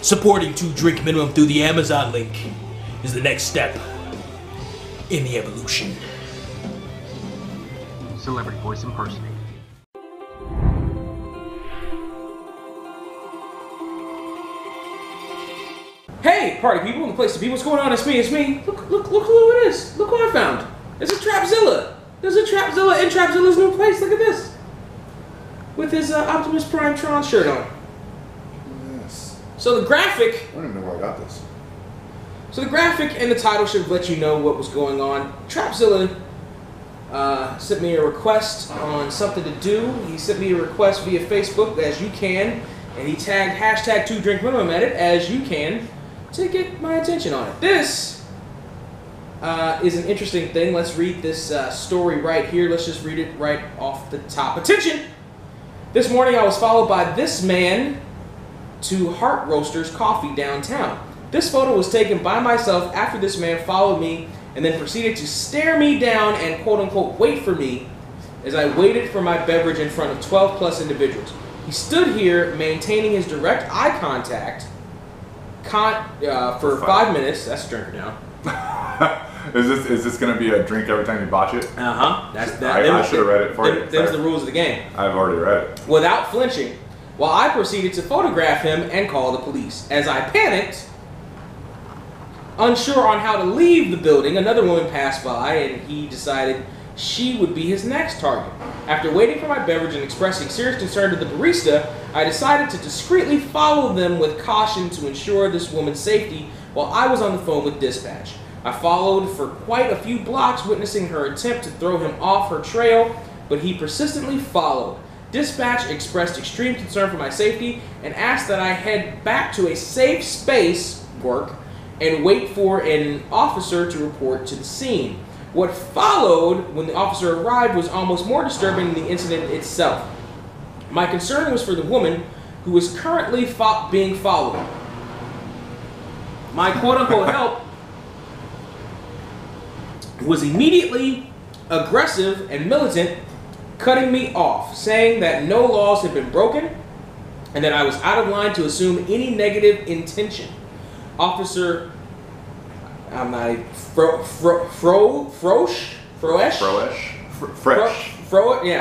Supporting 2 drink minimum through the Amazon link is the next step in the evolution. Celebrity voice impersonator. Hey, party people in the place to be. What's going on? It's me. Look who it is. Look who I found. It's a Trapzilla. There's a Trapzilla in Trapzilla's new place. Look at this. With his Optimus Prime Tron shirt on. Yes. So the graphic... I don't even know where I got this. So the graphic and the title should let you know what was going on. Trapzilla sent me a request on something to do. He sent me a request via Facebook, as you can, and he tagged hashtag 2drinkminimum at it, as you can, to get my attention on it. This is an interesting thing. Let's read this story right here. Let's just read it right off the top. Attention! This morning I was followed by this man to Heart Roasters Coffee downtown. This photo was taken by myself after this man followed me and then proceeded to stare me down and quote-unquote wait for me as I waited for my beverage in front of 12 plus individuals. He stood here maintaining his direct eye contact for 5 minutes. That's a drinker now. Is this going to be a drink every time you botch it? Uh-huh. I should have read it for you. There's the rules of the game. I've already read it. Without flinching, while I proceeded to photograph him and call the police. As I panicked, unsure on how to leave the building, another woman passed by and he decided she would be his next target. After waiting for my beverage and expressing serious concern to the barista, I decided to discreetly follow them with caution to ensure this woman's safety while I was on the phone with dispatch. I followed for quite a few blocks, witnessing her attempt to throw him off her trail, but he persistently followed. Dispatch expressed extreme concern for my safety and asked that I head back to a safe space, and wait for an officer to report to the scene. What followed when the officer arrived was almost more disturbing than the incident itself. My concern was for the woman who was currently being followed. My quote-unquote help was immediately aggressive and militant, cutting me off, saying that no laws had been broken and that I was out of line to assume any negative intention. Officer, I'm not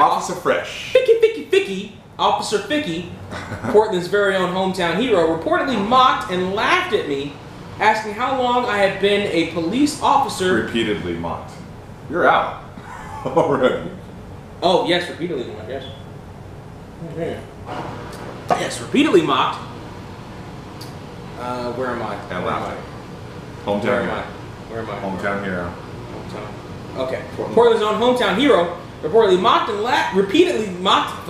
Officer Fresh. Officer Ficky, Portland's very own hometown hero, reportedly mocked and laughed at me, asking how long I had been a police officer. Repeatedly mocked. You're out already. Oh, yes, repeatedly mocked, yes. Mm-hmm. Yes, repeatedly mocked. Where am I? And laughing. Hometown hero. Where am I? Hometown hero. Hometown. Okay. Portland's own hometown hero, reportedly mocked and laughed, repeatedly mocked,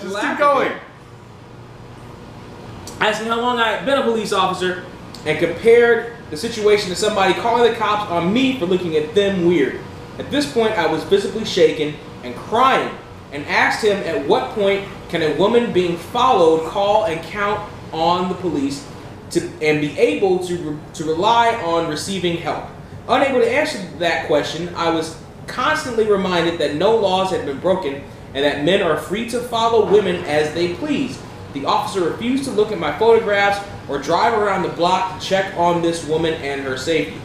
Just keep going. Asking how long I had been a police officer and compared the situation to somebody calling the cops on me for looking at them weird. At this point, I was visibly shaken and crying and asked him at what point can a woman being followed call and count on the police and be able to rely on receiving help. Unable to answer that question, I was constantly reminded that no laws had been broken and that men are free to follow women as they please. The officer refused to look at my photographs or drive around the block to check on this woman and her safety.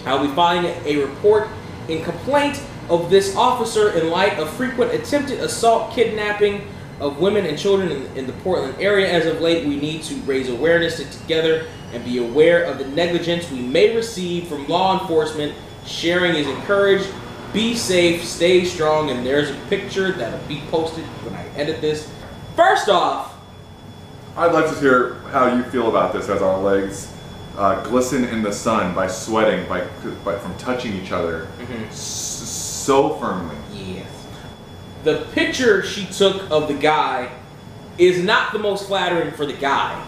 I'll be filing a report in complaint of this officer in light of frequent attempted assault, kidnapping of women and children in the Portland area. As of late, we need to raise awareness together and be aware of the negligence we may receive from law enforcement. Sharing is encouraged. Be safe, stay strong, and there's a picture that'll be posted when I edit this. First off, I'd like to hear how you feel about this as our legs glisten in the sun by sweating, from touching each other so firmly. Yes. The picture she took of the guy is not the most flattering for the guy.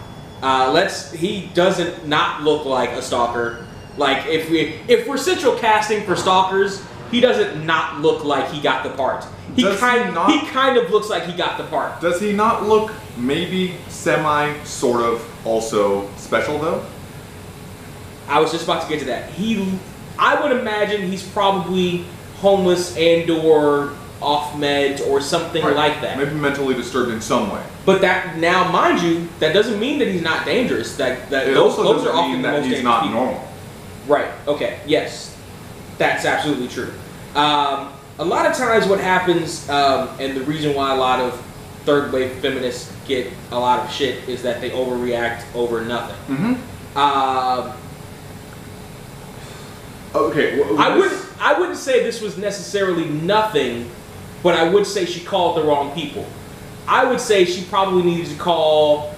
He doesn't not look like a stalker. Like if we're central casting for stalkers, he doesn't not look like he got the part. He kind of looks like he got the part. Does he not look maybe sort of also special though? I was just about to get to that. I would imagine he's probably homeless and or off meds or something like that. Maybe mentally disturbed in some way. But that now, mind you, that doesn't mean that he's not dangerous. Those are often the most dangerous he's not people. normal. Right. Okay. Yes, that's absolutely true. A lot of times, what happens, and the reason why a lot of third wave feminists get a lot of shit is that they overreact over nothing. Okay. I wouldn't say this was necessarily nothing, but I would say she called the wrong people. I would say she probably needed to call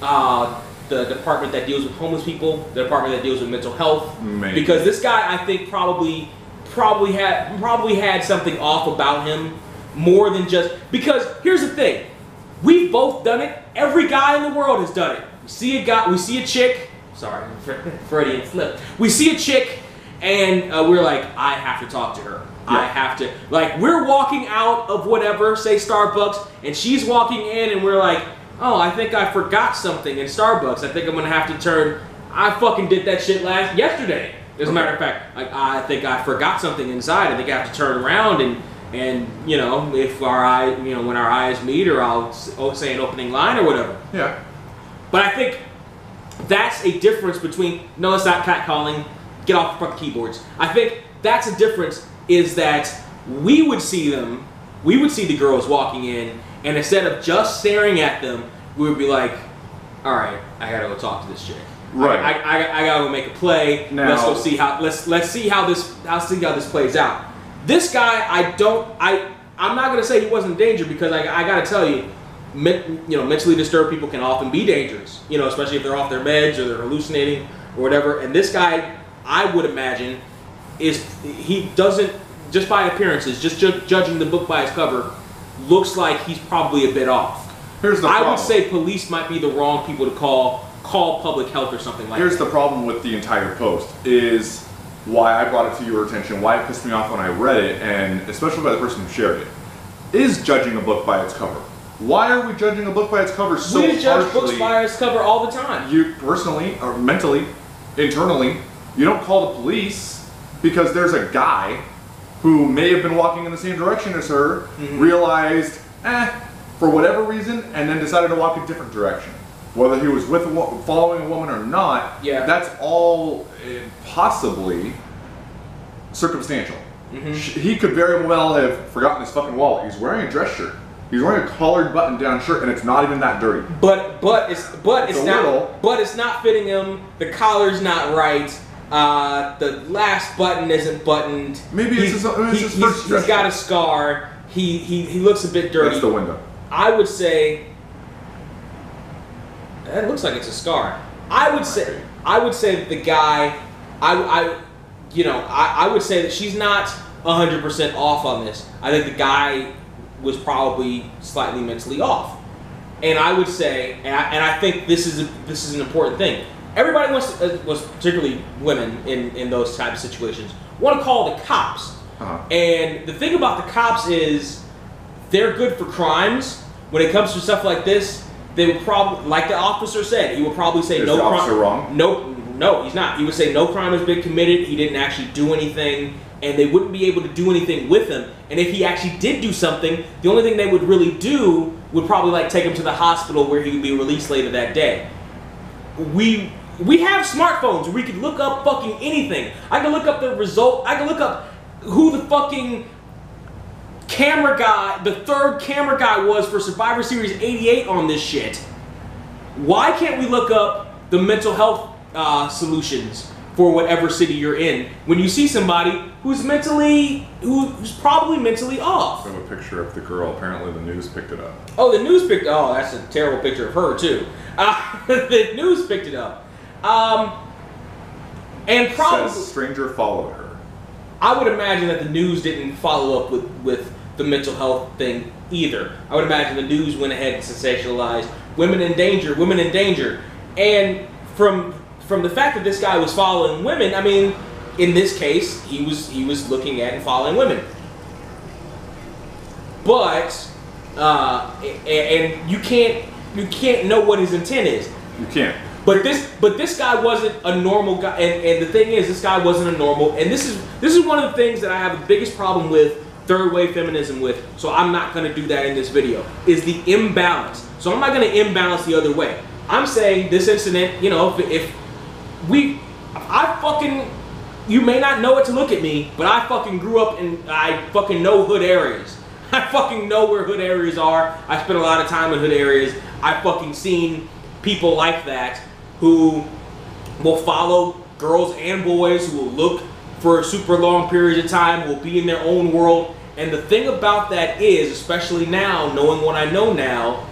the department that deals with homeless people, the department that deals with mental health, Maybe. because this guy, I think, probably had something off about him more than just because. Here's the thing: we've both done it. Every guy in the world has done it. We see a chick. Sorry, Freudian slip. We see a chick, and we're like, I have to talk to her. Yeah. I have to, like, we're walking out of whatever, say Starbucks, and she's walking in, and we're like, oh, I think I forgot something in Starbucks. I think I'm gonna have to turn. I fucking did that shit yesterday. As a matter of fact, I think I forgot something inside. I think I have to turn around and you know, if when our eyes meet, or I'll say an opening line or whatever. Yeah. But I think that's a difference between, no, it's not catcalling, get off the fucking keyboards. I think that's a difference, is that we would see the girls walking in, and instead of just staring at them, we would be like, all right, I gotta go talk to this chick. Right. I gotta go make a play. Now, let's go see how this plays out. This guy, I'm not gonna say he wasn't in danger, because I gotta tell you, mentally disturbed people can often be dangerous. Especially if they're off their meds or they're hallucinating or whatever. And this guy, I would imagine, he doesn't, just by appearances, just judging the book by its cover, looks like he's probably a bit off. Here's the problem. I would say police might be the wrong people to call public health or something like that. Here's the problem with the entire post, is why I brought it to your attention, why it pissed me off when I read it, and especially by the person who shared it, is judging a book by its cover. Why are we judging a book by its cover so harshly? We judge books by its cover all the time. You personally, or mentally, internally, you don't call the police because there's a guy who may have been walking in the same direction as her, realized, for whatever reason, and then decided to walk a different direction. Whether he was following a woman or not, that's all possibly circumstantial. He could very well have forgotten his fucking wallet. He's wearing a dress shirt. He's wearing a collared button-down shirt, and it's not even that dirty. But it's not fitting him. The collar's not right. The last button isn't buttoned. Maybe it's his first dress He's got a scar. He looks a bit dirty. That's the window. I would say that looks like it's a scar. I would say that the guy, I would say that she's not 100% off on this. I think the guy was probably slightly mentally off, and I would say, and I think this is an important thing. Everybody wants, particularly women in those types of situations, want to call the cops. And the thing about the cops is they're good for crimes. When it comes to stuff like this, they would probably, like the officer said, he would probably say no crime. Is the officer wrong? No, he's not. He would say no crime has been committed. He didn't actually do anything, and they wouldn't be able to do anything with him. And if he actually did do something, the only thing they would really do would probably take him to the hospital where he would be released later that day. We have smartphones where we could look up fucking anything. I can look up the result. I can look up who the fucking camera guy, the third camera guy was for Survivor Series 88 on this shit. Why can't we look up the mental health solutions for whatever city you're in when you see somebody who's probably mentally off? I have a picture of the girl. Apparently the news picked it up. Oh, the news picked. Oh, that's a terrible picture of her too. The news picked it up. And probably says stranger followed her. I would imagine that the news didn't follow up with the mental health thing either. I would imagine the news went ahead and sensationalized women in danger, women in danger. And from the fact that this guy was following women, I mean, in this case, he was looking at and following women. But and you can't know what his intent is. You can't. But this guy wasn't a normal guy, and the thing is, this guy wasn't a normal. And this is one of the things that I have the biggest problem with third wave feminism with, so I'm not going to do that in this video, is the imbalance. So I'm not going to imbalance the other way. I'm saying this incident, you know, I fucking, you may not know it to look at me, but I fucking grew up and I fucking know hood areas. I fucking know where hood areas are. I spent a lot of time in hood areas. I fucking seen people like that who will follow girls and boys, who will look for super long periods of time, will be in their own world. And the thing about that is, especially now, knowing what I know now,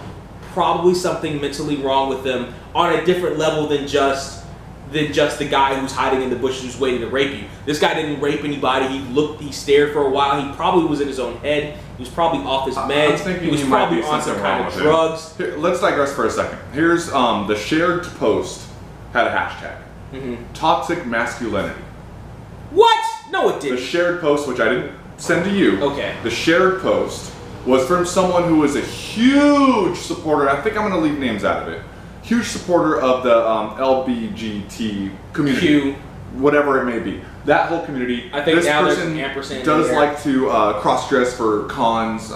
probably something mentally wrong with them on a different level than just the guy who's hiding in the bushes who's waiting to rape you. This guy didn't rape anybody. He stared for a while. He probably was in his own head. He was probably off his meds. He was probably on some kind of drugs. Here, let's digress for a second. Here's the shared post had a hashtag. Toxic masculinity. What? No, it didn't. The shared post, which I didn't send to you. Okay. The shared post was from someone who was a huge supporter. I think I'm going to leave names out of it. Huge supporter of the LBGT community, whatever it may be. That whole community. I think this now person does like to cross-dress for cons,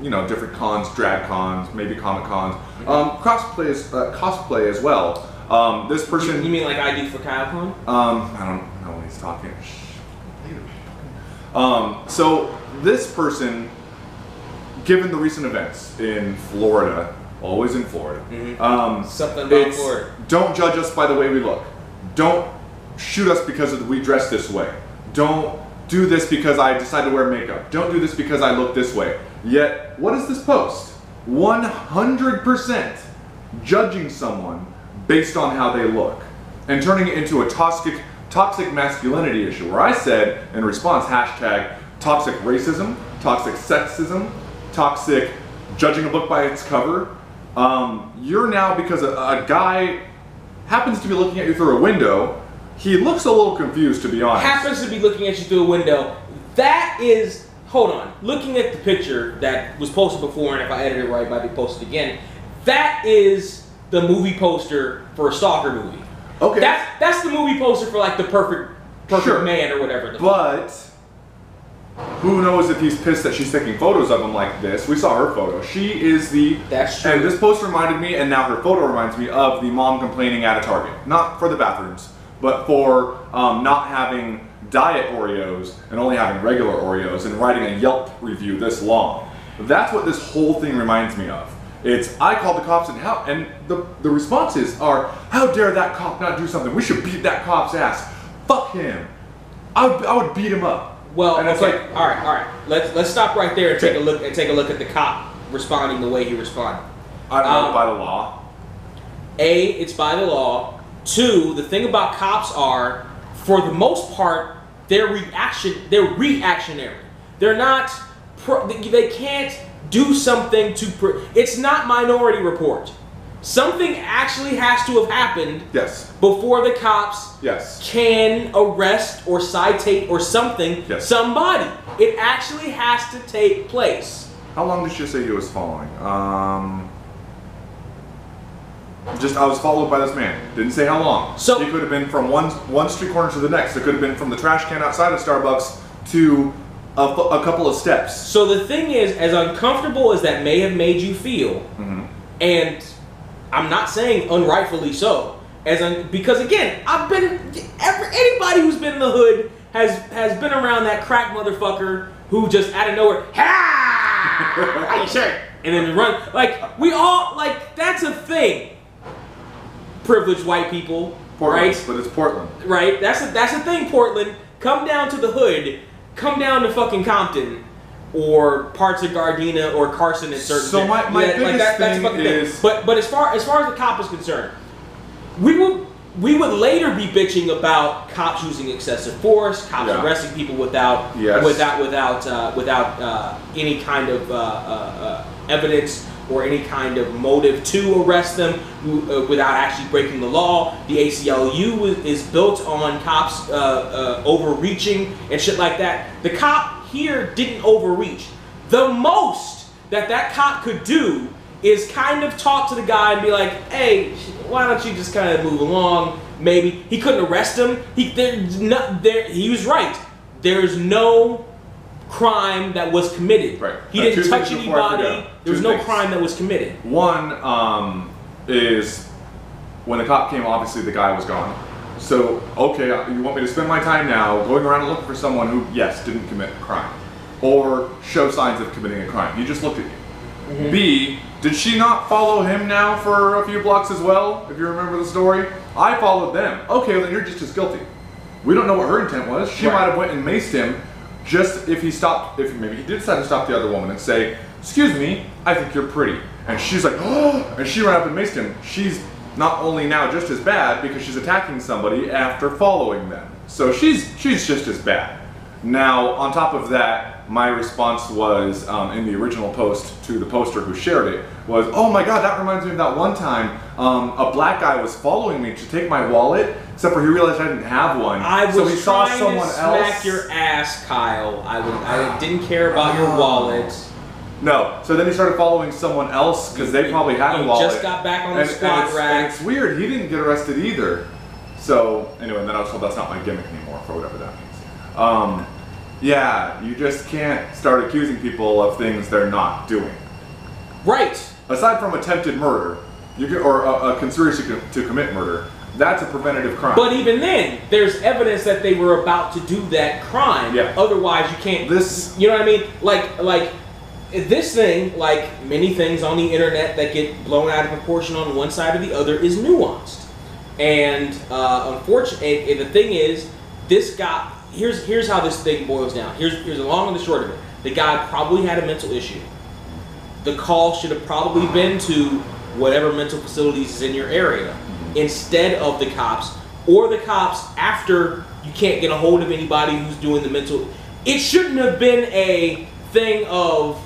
you know, different cons, drag cons, maybe comic cons, cosplay as well. This person. You mean like I do for KyleCon? I don't know when he's talking. So this person, given the recent events in Florida. Always in Florida. Something about Florida. Don't judge us by the way we look. Don't shoot us because we dress this way. Don't do this because I decided to wear makeup. Don't do this because I look this way. Yet, what is this post? 100% judging someone based on how they look and turning it into a toxic masculinity issue, where I said in response, hashtag toxic racism, toxic sexism, toxic judging a book by its cover. You're now, because a guy happens to be looking at you through a window, he looks a little confused, to be honest. Happens to be looking at you through a window. That is, hold on, looking at the picture that was posted before, and if I edit it right, it might be posted again. That is the movie poster for a stalker movie. Okay. That's the movie poster for like the perfect sure. man or whatever. But who knows if he's pissed that she's taking photos of him like this. We saw her photo. She is the... That's true. And this post reminded me, and now her photo reminds me of the mom complaining at a Target. Not for the bathrooms, but for not having diet Oreos and only having regular Oreos and writing a Yelp review this long. That's what this whole thing reminds me of. It's, I called the cops and the responses are, how dare that cop not do something? We should beat that cop's ass. Fuck him. I would beat him up. Well, and it's okay, like, all right. Let's stop right there and take a look at the cop responding the way he responded. I don't know, by the law. A, it's by the law. Two, the thing about cops are, for the most part, they're reactionary. They're not. They can't do something to. It's not Minority Report. Something actually has to have happened. Yes. Before the cops. Yes. Can arrest or citate or something. Yes. Somebody. It actually has to take place. How long did she say he was following? Just I was followed by this man. Didn't say how long. So he could have been from one street corner to the next. It could have been from the trash can outside of Starbucks to a couple of steps. So the thing is, as uncomfortable as that may have made you feel, and I'm not saying unrightfully so, because again, anybody who's been in the hood has been around that crack motherfucker who just out of nowhere, ha! How you sure? And then run, like, we all, like, that's a thing. Privileged white people, Portland, right? But it's Portland. Right, that's a thing, Portland. Come down to the hood, come down to fucking Compton, or parts of Gardena or Carson and certain. So my biggest thing is, but as far as the cop is concerned, we would later be bitching about cops using excessive force, cops arresting people without any kind of evidence or any kind of motive to arrest them, without actually breaking the law. The ACLU is built on cops overreaching and shit like that. The cop here didn't overreach. The most that cop could do is kind of talk to the guy and be like, hey, why don't you just kind of move along? Maybe. He couldn't arrest him. He was right. There's no crime that was committed. Right. He Two didn't touch things before I anybody. forget. There was Two no things. crime that was committed. One is when the cop came, obviously the guy was gone. So, okay, you want me to spend my time now going around and looking for someone who, yes, didn't commit a crime or show signs of committing a crime. He just looked at you. Mm-hmm. B, did she not follow him now for a few blocks as well, if you remember the story? I followed them. Okay, well then you're just as guilty. We don't know what her intent was. She might have went and maced him just if he stopped, if maybe he did decide to stop the other woman and say, excuse me, I think you're pretty. And she's like, oh, and she ran up and maced him. She's not only now just as bad because she's attacking somebody after following them. So she's just as bad. Now, on top of that, my response was, in the original post to the poster who shared it, was, oh my god, that reminds me of that one time a black guy was following me to take my wallet, except for he realized I didn't have one. So he saw someone smack your ass, Kyle. I didn't care about your wallet. No, so then he started following someone else because they probably had a wallet. Just got back on the squad rack. And it's weird, he didn't get arrested either. So, anyway, and then I was told that's not my gimmick anymore, for whatever that means. Yeah, you just can't start accusing people of things they're not doing. Right. Aside from attempted murder, or a conspiracy to commit murder, that's a preventative crime. But even then, there's evidence that they were about to do that crime. Yeah. Otherwise, you can't. You know what I mean? Like this thing, like many things on the internet that get blown out of proportion on one side or the other, is nuanced. And unfortunately, the thing is, this guy. Here's how this thing boils down. Here's the long and the short of it. The guy probably had a mental issue. The call should have probably been to whatever mental facilities is in your area instead of the cops, or the cops after you can't get a hold of anybody who's doing the mental. It shouldn't have been a thing of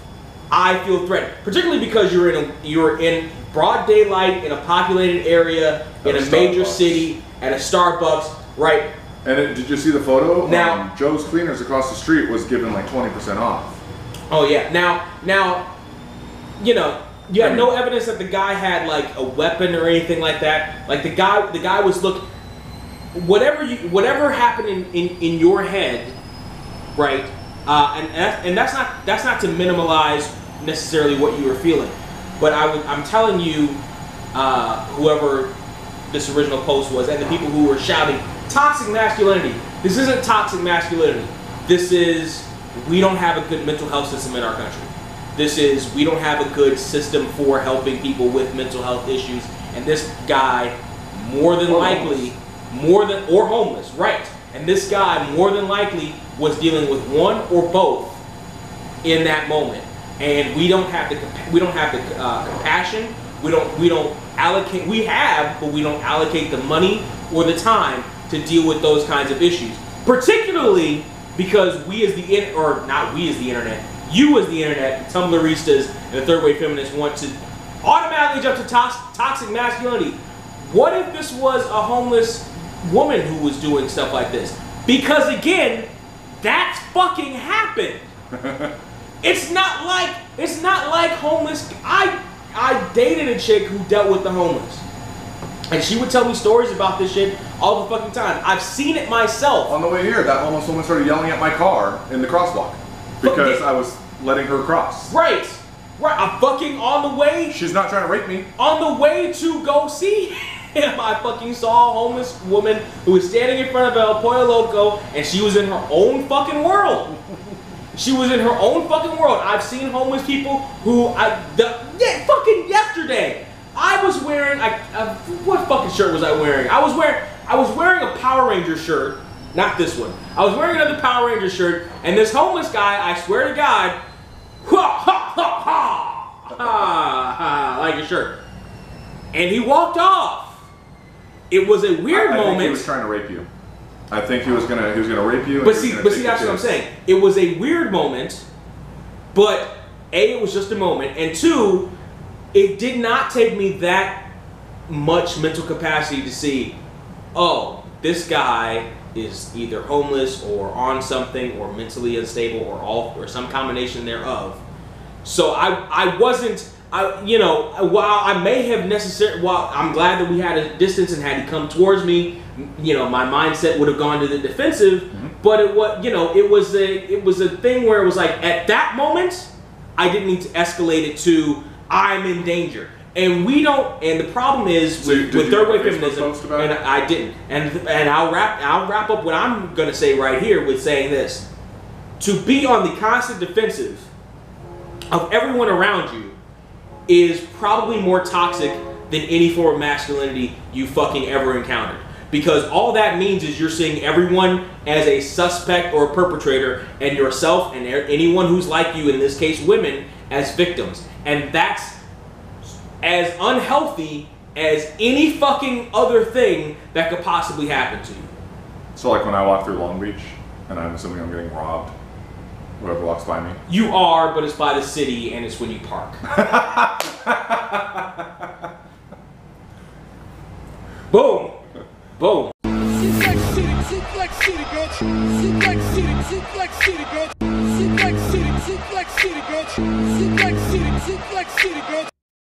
I feel threatened, particularly because you're in broad daylight in a populated area in a major city at a Starbucks, right? And did you see the photo? Now, Joe's Cleaners across the street was given like 20% off. Oh yeah. Now, you know, you had no evidence that the guy had like a weapon or anything like that. Like the guy was whatever happened in your head, right? And that's not to minimize necessarily what you were feeling, but I'm telling you, whoever this original post was and the people who were shouting toxic masculinity. This isn't toxic masculinity. This is we don't have a good mental health system in our country. This is we don't have a good system for helping people with mental health issues. And this guy, more than likely, or homeless, right? And this guy, more than likely, was dealing with one or both in that moment. And we don't have the compassion. We don't allocate. We have, but we don't allocate the money or the time to deal with those kinds of issues. Particularly because we as the internet, you as the internet, the Tumblristas and the third wave feminists want to automatically jump to toxic masculinity. What if this was a homeless woman who was doing stuff like this? Because again, that's fucking happened. It's not like homeless. I dated a chick who dealt with the homeless. And she would tell me stories about this shit all the fucking time. I've seen it myself. On the way here, that homeless woman started yelling at my car in the crosswalk because I was letting her cross. Right. I'm fucking on the way. She's not trying to rape me. On the way to go see him, I fucking saw a homeless woman who was standing in front of El Pollo Loco, and she was in her own fucking world. She was in her own fucking world. I've seen homeless people who fucking yesterday. I was wearing what fucking shirt was I wearing? I was wearing a Power Ranger shirt, not this one. I was wearing another Power Ranger shirt, and this homeless guy, I swear to God, like your shirt, and he walked off. It was a weird moment. I think he was trying to rape you. I think he was gonna rape you. But see, that's what I'm saying. It was a weird moment, but A, it was just a moment, and two, it did not take me that much mental capacity to see, oh, this guy is either homeless or on something or mentally unstable or some combination thereof. So I while I may have while I'm glad that we had a distance and had he come towards me, my mindset would have gone to the defensive. But it was a thing where it was like at that moment, I didn't need to escalate it to I'm in danger. And we don't. And the problem is with third wave feminism, and I didn't. And I'll wrap up what I'm gonna say right here with saying this: to be on the constant defensive of everyone around you is probably more toxic than any form of masculinity you fucking ever encountered. Because all that means is you're seeing everyone as a suspect or a perpetrator, and yourself and anyone who's like you, in this case women, as victims. And that's as unhealthy as any fucking other thing that could possibly happen to you. So like when I walk through Long Beach and I'm assuming I'm getting robbed, whoever walks by me. You are, but it's by the city and it's when you park. Boom. Boom. Suplex City, Suplex City, bitch. Suplex City, Suplex City, bitch. Suplex City, Suplex City, bitch. Suplex City, Suplex City, bitch.